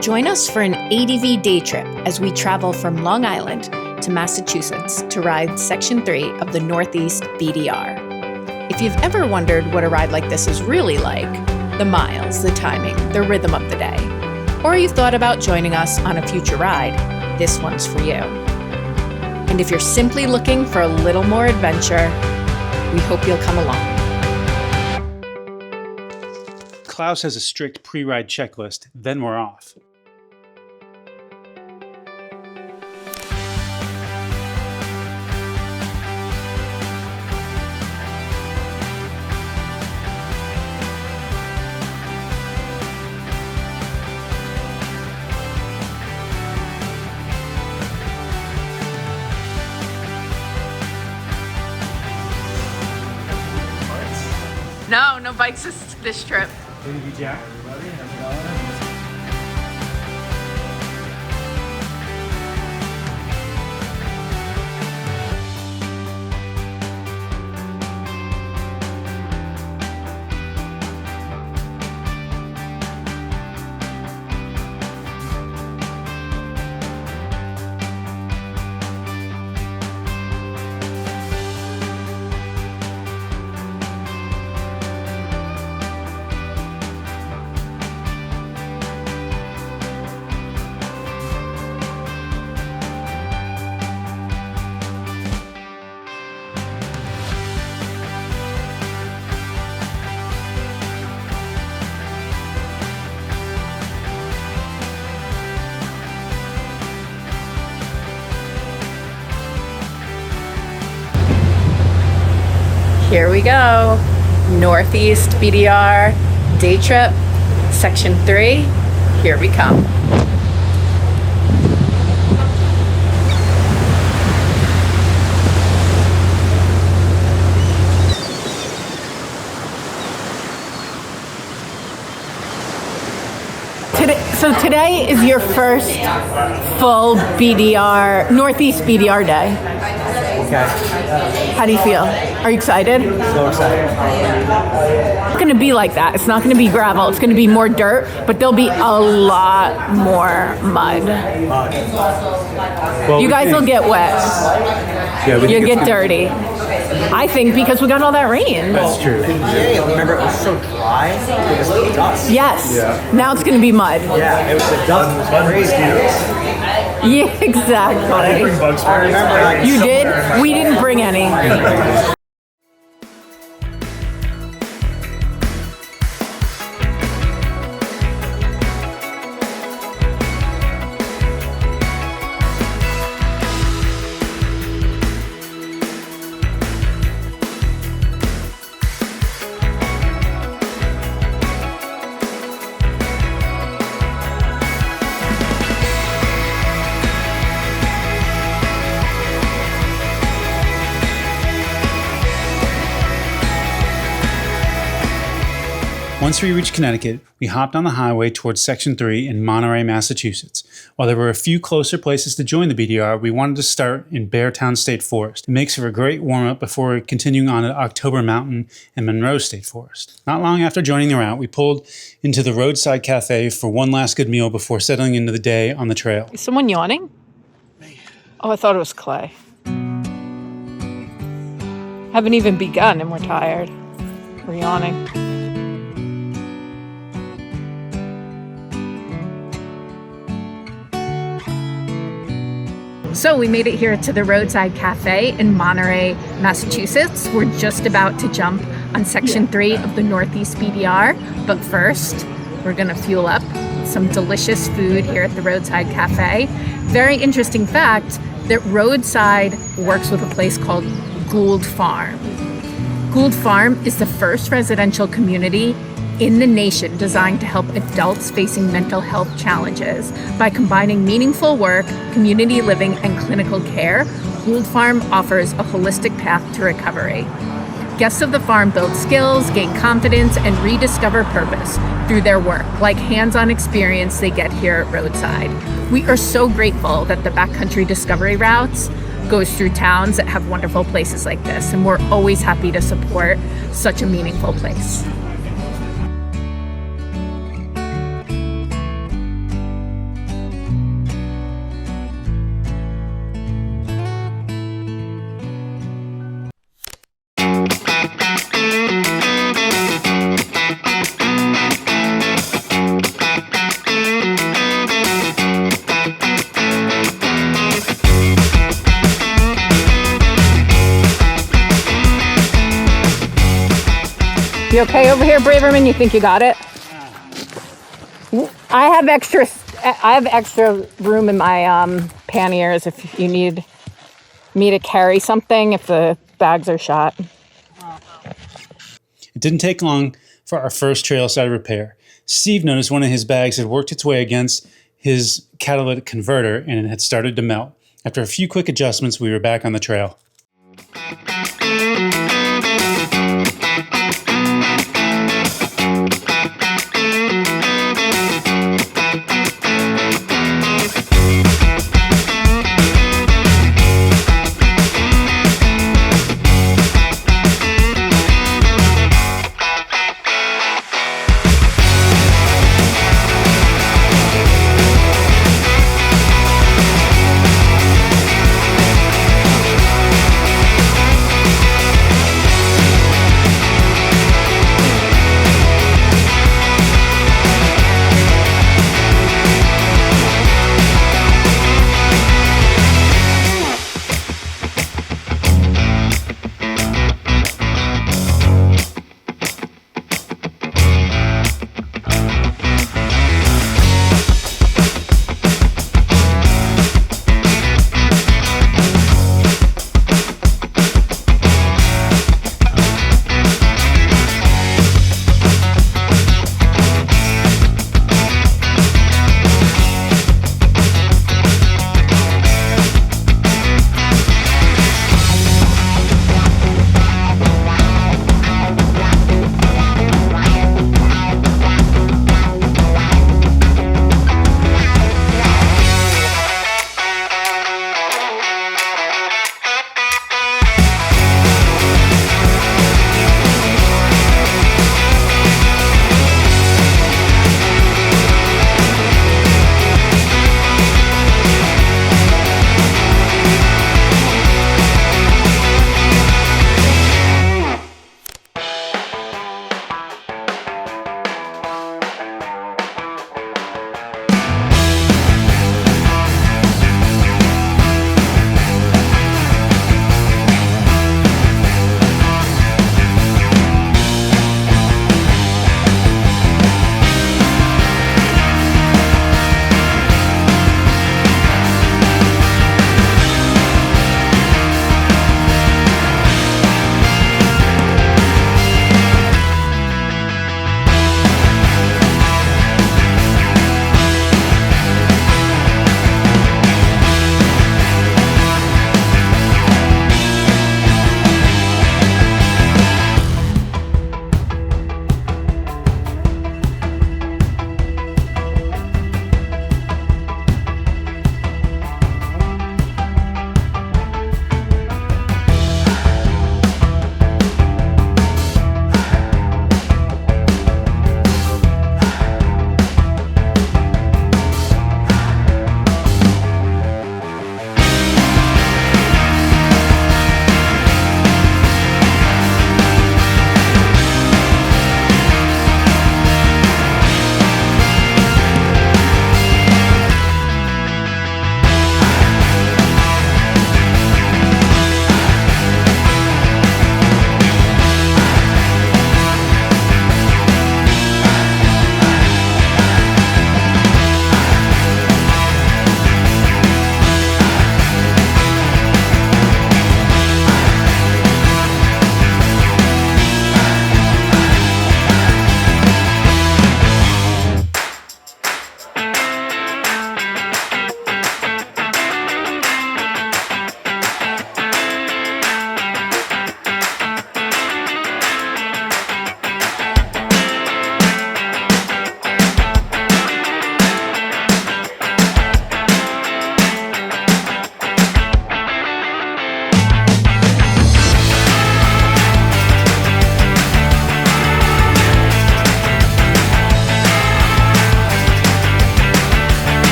Join us for an ADV day trip as we travel from Long Island to Massachusetts to ride Section 3 of the Northeast BDR. If you've ever wondered what a ride like this is really like, the miles, the timing, the rhythm of the day, or you've thought about joining us on a future ride, this one's for you. And if you're simply looking for a little more adventure, we hope you'll come along. Klaus has a strict pre-ride checklist, then we're off. No bikes this trip. Thank you, Jack. Everybody, how's it going? Here we go. Northeast BDR day trip, Section 3. Here we come. Today is your first full BDR, Northeast BDR day. Okay. How do you feel? Are you excited? So excited. It's going to be like that. It's not going to be gravel. It's going to be more dirt, but there'll be a lot more mud. Well, You guys will get wet. Yeah, You'll get dirty. I think because we got all that rain. That's true. Yeah, remember it was so dry. It was dust. Yes. Yeah. Now it's going to be mud. Yeah, it was the dust. It was crazy. Yeah, exactly. I remember like You did? We didn't bring any. Once we reached Connecticut, we hopped on the highway towards Section 3 in Monroe, Massachusetts. While there were a few closer places to join the BDR, we wanted to start in Beartown State Forest. It makes for a great warm-up before continuing on to October Mountain and Monroe State Forest. Not long after joining the route, we pulled into the Roadside Cafe for one last good meal before settling into the day on the trail. Is someone yawning? Oh, I thought it was Clay. Haven't even begun and we're tired. We're yawning. So we made it here to the Roadside Cafe in Monroe, Massachusetts. We're just about to jump on Section 3 of the Northeast BDR. But first, we're gonna fuel up some delicious food here at the Roadside Cafe. Very interesting fact that Roadside works with a place called Gould Farm. Gould Farm is the first residential community in the nation designed to help adults facing mental health challenges. By combining meaningful work, community living, and clinical care, Gould Farm offers a holistic path to recovery. Guests of the farm build skills, gain confidence, and rediscover purpose through their work, like hands-on experience they get here at Roadside. We are so grateful that the Backcountry Discovery Routes goes through towns that have wonderful places like this, and we're always happy to support such a meaningful place. You okay over here, Braverman? You think you got it? I have extra room in my panniers if you need me to carry something if the bags are shot. It didn't take long for our first trail started repair. Steve noticed one of his bags had worked its way against his catalytic converter and it had started to melt. After a few quick adjustments, we were back on the trail.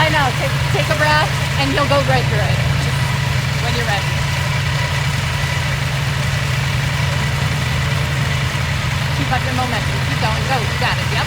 I know. Take a breath, and you'll go right through it. Just when you're ready. Keep up your momentum. Keep going. Go. You got it. Yep.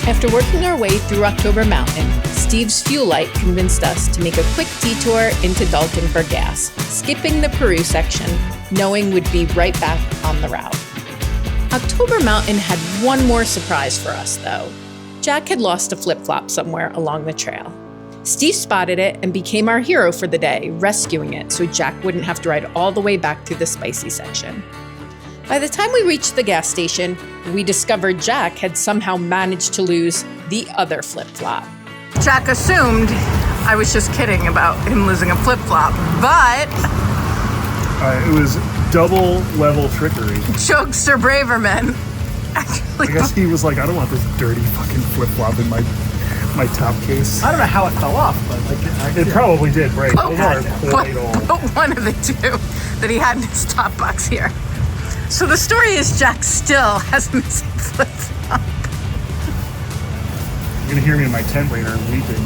After working our way through October Mountain, Steve's fuel light convinced us to make a quick detour into Dalton for gas, skipping the Peru section, knowing we'd be right back on the route. October Mountain had one more surprise for us, though. Jack had lost a flip-flop somewhere along the trail. Steve spotted it and became our hero for the day, rescuing it so Jack wouldn't have to ride all the way back through the spicy section. By the time we reached the gas station, we discovered Jack had somehow managed to lose the other flip-flop. Jack assumed I was just kidding about him losing a flip-flop, but it was double level trickery. jokester Braverman actually. I guess he was like, I don't want this dirty fucking flip-flop in my top case. I don't know how it fell off, but like It probably did break. Those aren't but, quite all. but one of the two that he had in his top box here. So the story is Jack still has a missing flip-flop. You're gonna hear me in my tent later weeping.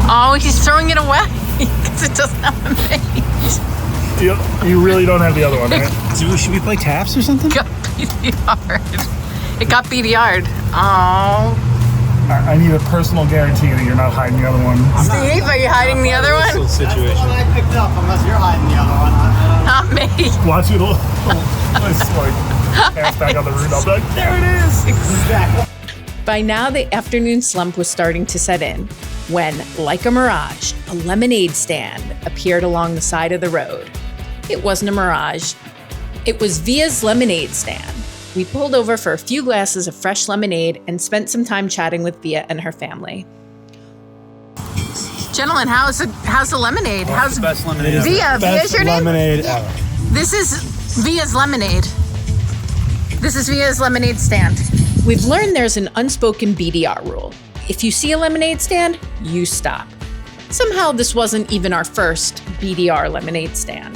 Oh, he's throwing it away because it doesn't have a mate. You really don't have the other one, right? Should we play taps or something? It got BDR'd. It got BDR'd. Oh. I need a personal guarantee that you're not hiding the other one. Steve, are you hiding the other one? Situation. I picked up, unless you're hiding the other one. Not me. Watch it all. It's like pass back on the route. I'll be like, there it is. Exactly. By now, the afternoon slump was starting to set in when, like a mirage, a lemonade stand appeared along the side of the road. It wasn't a mirage. It was Via's lemonade stand. We pulled over for a few glasses of fresh lemonade and spent some time chatting with Via and her family. Gentlemen, how's the lemonade? How's the best lemonade ever. Via? Via's your name? Lemonade ever. This is Via's lemonade. This is Via's lemonade stand. We've learned there's an unspoken BDR rule. If you see a lemonade stand, you stop. Somehow this wasn't even our first BDR lemonade stand.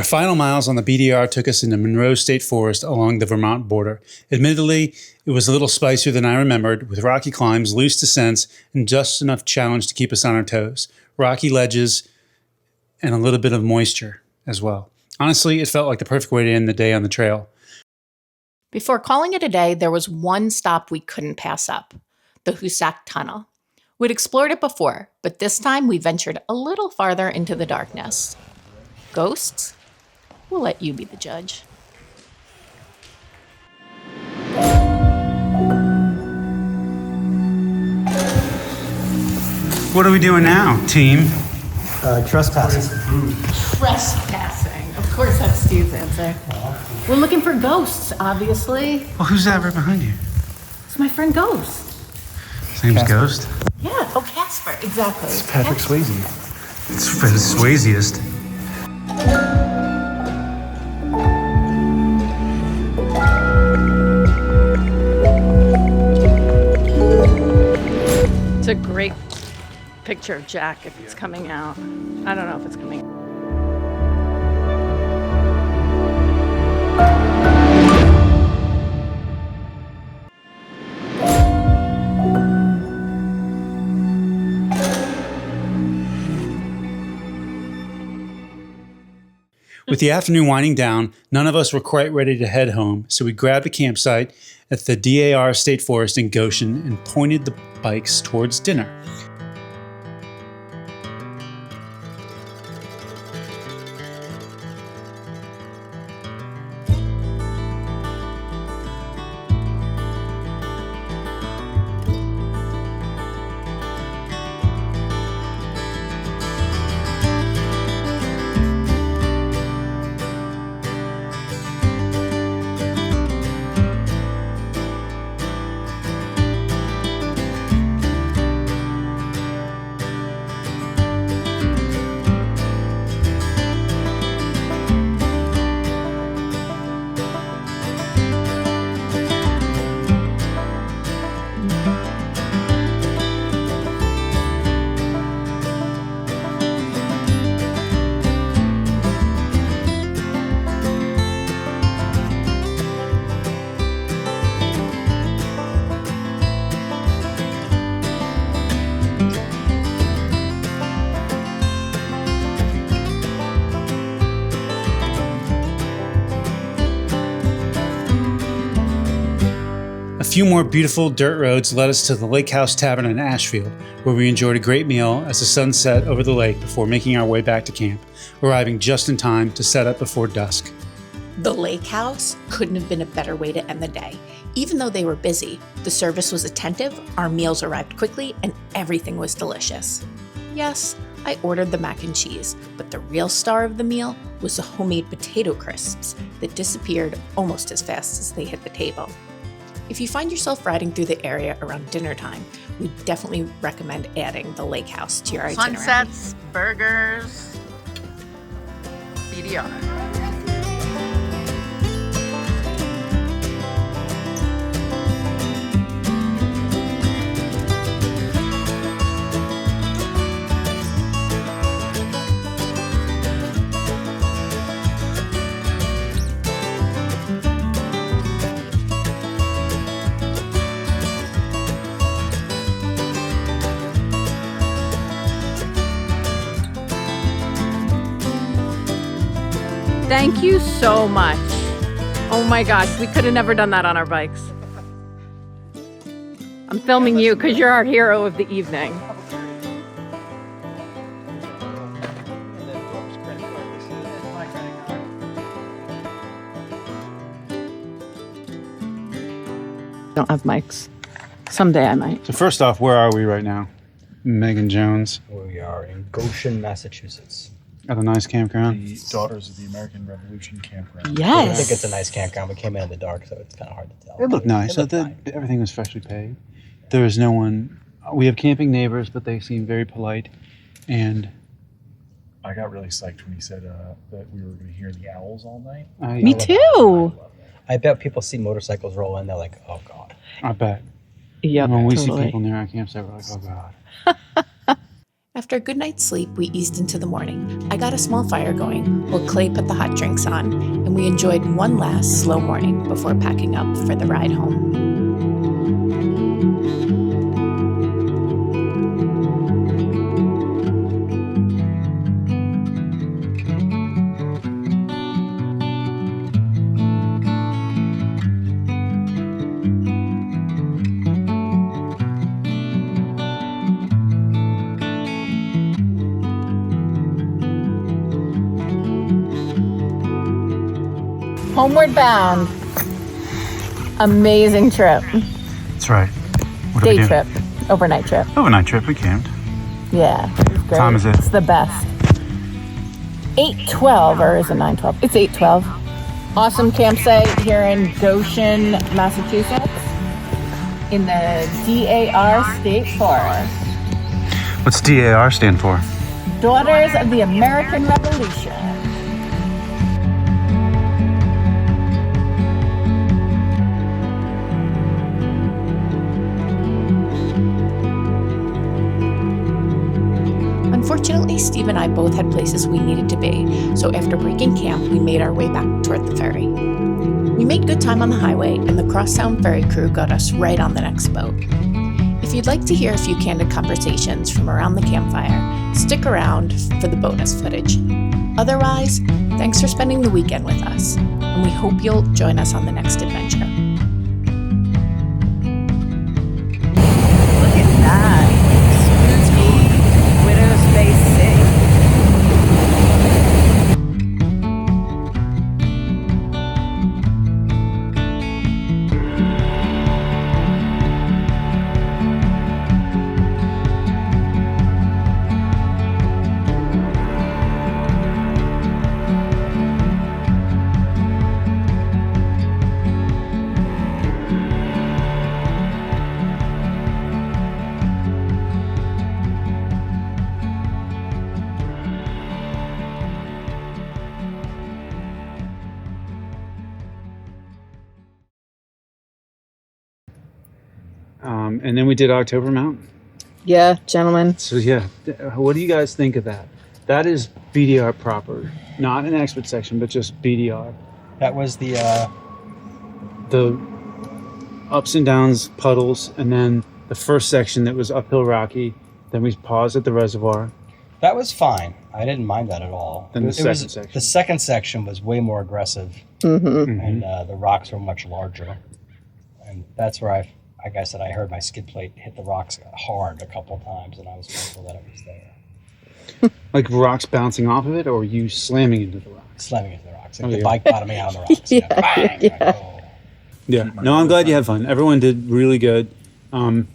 final miles on the BDR took us into Monroe State Forest along the Vermont border. Admittedly, it was a little spicier than I remembered, with rocky climbs, loose descents, and just enough challenge to keep us on our toes. Rocky ledges and a little bit of moisture as well. Honestly, it felt like the perfect way to end the day on the trail. Before calling it a day, there was one stop we couldn't pass up, the Hoosac Tunnel. We'd explored it before, but this time we ventured a little farther into the darkness. Ghosts? We'll let you be the judge. What are we doing now, team? Trespassing. Trespassing. Of course, that's Steve's answer. We're looking for ghosts, obviously. Well, who's that right behind you? It's my friend Ghost. His name's Ghost? Yeah, oh, Casper, exactly. It's Patrick Swayze. It's the Swayziest. It's a great picture of Jack if it's coming out. I don't know if it's coming. With the afternoon winding down, none of us were quite ready to head home, so we grabbed a campsite at the DAR State Forest in Goshen and pointed the bikes towards dinner. A few more beautiful dirt roads led us to the Lake House Tavern in Ashfield, where we enjoyed a great meal as the sun set over the lake before making our way back to camp, arriving just in time to set up before dusk. The lake house couldn't have been a better way to end the day. Even though they were busy, the service was attentive, our meals arrived quickly, and everything was delicious. Yes, I ordered the mac and cheese, but the real star of the meal was the homemade potato crisps that disappeared almost as fast as they hit the table. If you find yourself riding through the area around dinner time, we definitely recommend adding the lake house to your itinerary. Sunsets, burgers, BDR. Thank you so much. Oh my gosh, we could have never done that on our bikes. I'm filming you because you're our hero of the evening. Don't have mics. Someday I might. So first off, where are we right now? Megan Jones We are in Goshen, Massachusetts. at a nice campground. The Daughters of the American Revolution campground. I think Yes. it's a nice campground. We came in the dark, so it's kind of hard to tell. It looked nice. It looked fine. Everything was freshly paved. There was no one. We have camping neighbors, but they seem very polite. And I got really psyched when he said that we were going to hear the owls all night. Me too. I bet people see motorcycles roll in, they're like, oh God. I bet. Yep, When we see totally. people near our campsite, we're like, oh God. After a good night's sleep, we eased into the morning. I got a small fire going while Clay put the hot drinks on, and we enjoyed one last slow morning before packing up for the ride home. Homeward bound. Amazing trip. That's right. What did we Day do? trip. Overnight trip. Overnight trip. We camped. Yeah. It was great. Time is it? It's the best. 8:12, or is it 9:12? It's 8:12. Awesome campsite here in Goshen, Massachusetts, in the DAR State Forest. What's DAR stand for? Daughters of the American Revolution. Unfortunately, Steve and I both had places we needed to be, so after breaking camp, we made our way back toward the ferry. We made good time on the highway, and the crosstown ferry crew got us right on the next boat. If you'd like to hear a few candid conversations from around the campfire, stick around for the bonus footage. Otherwise, thanks for spending the weekend with us, and we hope you'll join us on the next adventure. Look at that. Spooky Widow's Bay City. And then we did October Mountain. Yeah, gentlemen. So yeah, what do you guys think of that? That is BDR proper, not an expert section, but just BDR. That was the ups and downs, puddles, and then the first section that was uphill rocky. Then we paused at the reservoir. that was fine. I didn't mind that at all. Then the second section. The second section was way more aggressive, and the rocks were much larger, and that's where I guess that I heard my skid plate hit the rocks hard a couple of times, and I was grateful that it was there. Like rocks bouncing off of it, or you slamming into the rocks? Slamming into the rocks, like Oh, the yeah. bike bottoming out on the rocks. Yeah, Bang! yeah. Like, oh. Yeah. No, I'm glad you had fun. Everyone did really good. And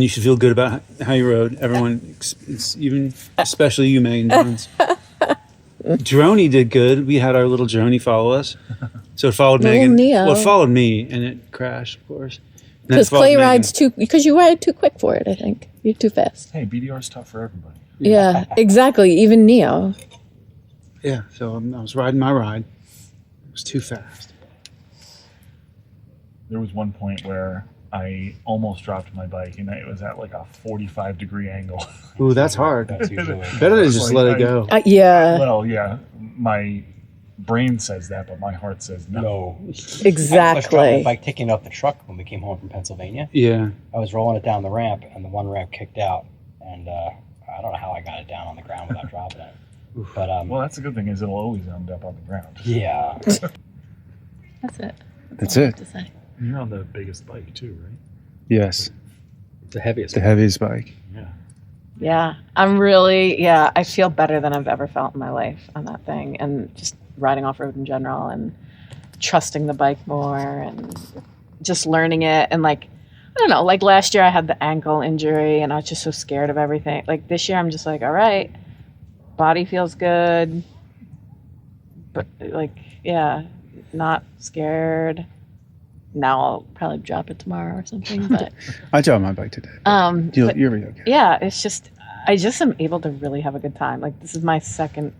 you should feel good about how you rode. Everyone, it's even, especially you, Megan Jones. Droney did good. We had our little Droney follow us. So it followed Megan. Neo. Well, it followed me, and it crashed, of course. And then it Because followed Clay Megan. rides because you ride too quick for it, I think. You're too fast. Hey, BDR's tough for everybody. Yeah, exactly. Even Neo. Yeah, so I was riding my ride. It was too fast. There was one point where I almost dropped my bike, and it was at like a 45-degree angle. Ooh, that's hard. That's usually Better to just Like, let it go. Yeah, Well, yeah, my brain says that, but my heart says no. no. I was dropping exactly. the bike taking out the truck when we came home from Pennsylvania. Yeah. I was rolling it down the ramp, and the one ramp kicked out, and I don't know how I got it down on the ground without dropping it. But Well, that's the good thing is it'll always end up on the ground. yeah, That's it. That's it. To say. You're on the biggest bike too, right? Yes. the heaviest. The heaviest bike. Yeah. Yeah, I'm really, I feel better than I've ever felt in my life on that thing, and just riding off road in general, and trusting the bike more, and just learning it. And like, I don't know, like last year I had the ankle injury and I was just so scared of everything. Like this year I'm just like, all right, body feels good, but like, yeah, not scared. Now I'll probably drop it tomorrow or something, but I drove my bike today. but- You'll be okay. yeah, it's just, I just am able to really have a good time. Like this is my second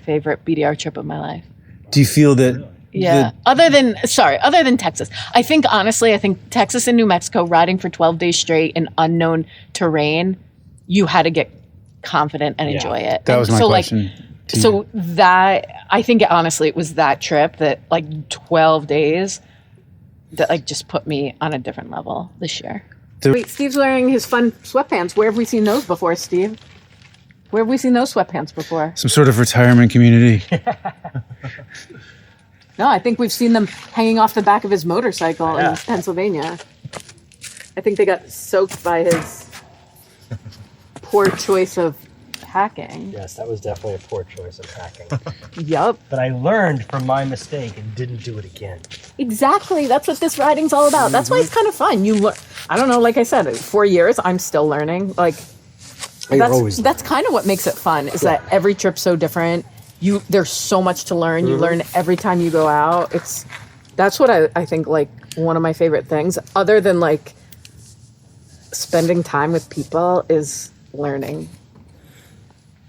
favorite BDR trip of my life. Do you feel that? Yeah. Other than Texas. I think Texas and New Mexico, riding for 12 days straight in unknown terrain, you had to get confident and enjoy it. That was my so question. So that, I think honestly it was that trip that like 12 days that like just put me on a different level this year. Wait, Steve's wearing his fun sweatpants. Where have we seen those before, Steve? Where have we seen those sweatpants before? Some sort of retirement community. No, I think we've seen them hanging off the back of his motorcycle in Pennsylvania. I think they got soaked by his poor choice of hacking. Yes, that was definitely a poor choice of hacking. Yup. But I learned from my mistake and didn't do it again. Exactly. That's what this riding's all about. That's why it's kind of fun. You learn. I don't know. Like I said, 4 years, I'm still learning. Like that's kind of what makes it fun. Is that every trip's so different. There's so much to learn. You learn every time you go out. That's what I think like one of my favorite things, other than like spending time with people, is learning.